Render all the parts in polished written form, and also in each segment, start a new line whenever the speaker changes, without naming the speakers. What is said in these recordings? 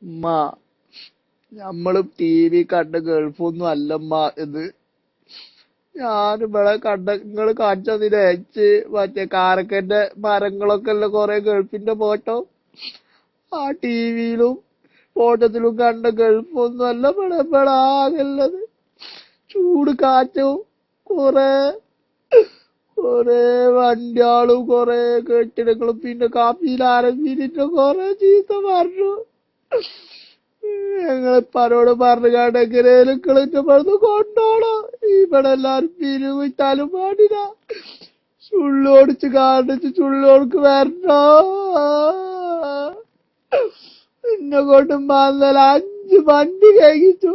ഉമ്മ ഞമ്മള് T V കണ്ട ഗൾഫൊന്നും അല്ലമ്മ ഇത്. ഞാനിവിടെ കണ്ട നിങ്ങള് കാണിച്ചതിനയച്ച് മറ്റേ കാരക്കന്റെ മരങ്ങളൊക്കെ ഉള്ള കൊറേ ഗൾഫിന്റെ ഫോട്ടോ ആ ടിവിയിലും ഫോട്ടോത്തിലും കണ്ട ഗൾഫൊന്നും അല്ല ഇവിടെ ആകെയുള്ളത്. ചൂട് കാറ്റും കൊറേ കൊറേ വണ്ടിയാളും കൊറേ കെട്ടിടങ്ങളും പിന്നെ കാപ്പിയിൽ ആരംഭിച്ചിട്ട് കൊറേ ചീത്ത പറഞ്ഞു. ഞങ്ങളിപ്പാരോട് പറഞ്ഞു കാണ്ട് എങ്ങനെയും കളിന്റെ പറഞ്ഞ് കൊണ്ടോളോ. ഇവിടെ എല്ലാരും പിരിവിട്ടാലും പാടില്ല. ചുള്ളോടിച്ച് കാണിച്ച് ചുള്ളോർക്ക് വരണോ. എന്നെ കൊണ്ട് മന്നല 5 വണ്ടി കഴിച്ചു.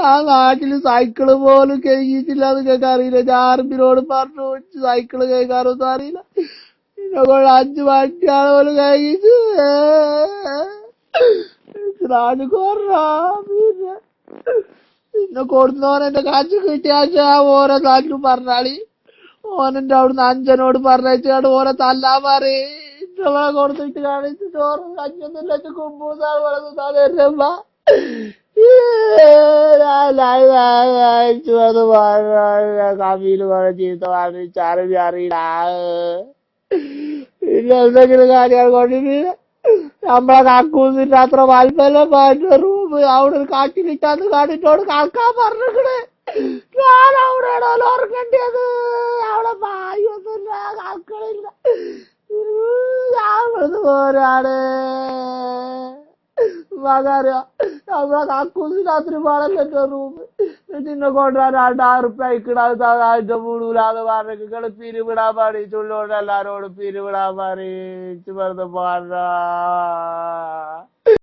ആ നാട്ടില് സൈക്കിള് പോലും കഴിച്ചിട്ടില്ല. നിങ്ങൾക്ക് അറിയില്ല. ജാർബിനോട് പറഞ്ഞു സൈക്കിള് കഴിക്കാറൊന്നും അറിയില്ല. എന്നെ കൊണ്ട് 5 വണ്ടിയാണ് പോലും കഴിച്ചു. നാട് കൊറാ പിന്നെ പിന്നെ കൊടുന്നോൻ എന്റെ കാശ് കിട്ടിയാച്ചാ ഓരോ നാട്ടിലും പറഞ്ഞാളി. ഓനെന്റെ അവിടുന്ന് അഞ്ചനോട് പറഞ്ഞാണ് ഓരോ തല്ലാ പറയും. കൊടുത്തിട്ട് കാണിച്ച് ചോറ് കഞ്ഞൊന്നും ലക്ഷം കുമ്പൂസാണ് വളർന്നു കവിയില് കുറെ ചീത്ത പറഞ്ഞിച്ചാലും അറിയില്ല. പിന്നെ എന്തെങ്കിലും കാര്യങ്ങൾ കൊണ്ടിട്ട് നമ്മളെ കക്കൂസിന്റെ അത്ര വലുപ്പല്ല മാറ്റ റൂം അവിടെ ഒരു കാട്ടിലിട്ടാന്ന് കാണിട്ടോട് കളക്കാൻ പറഞ്ഞിട്ട് ഞാൻ അവിടെയാണോ ഓർക്കേണ്ടത്. അവിടെ വായൊന്നുമില്ല കളക്കളില്ല. ഞാൻ പോരാണ് മകറിയാ നമ്മളെ കക്കൂസിനകത്തിന് പാടല്ല എന്റെ റൂം. നിന്നെ കൊണ്ടുവരാൻ 2000 റുപ്യ അയക്കണ മൂടൂലാന്ന് പറഞ്ഞു. നിങ്ങള് പിരിവിടാൻ പാടി ചുള്ളോണ്ട് എല്ലാരോടും പിരിവിടാൻ പാടി വെറുതെ പാടാ.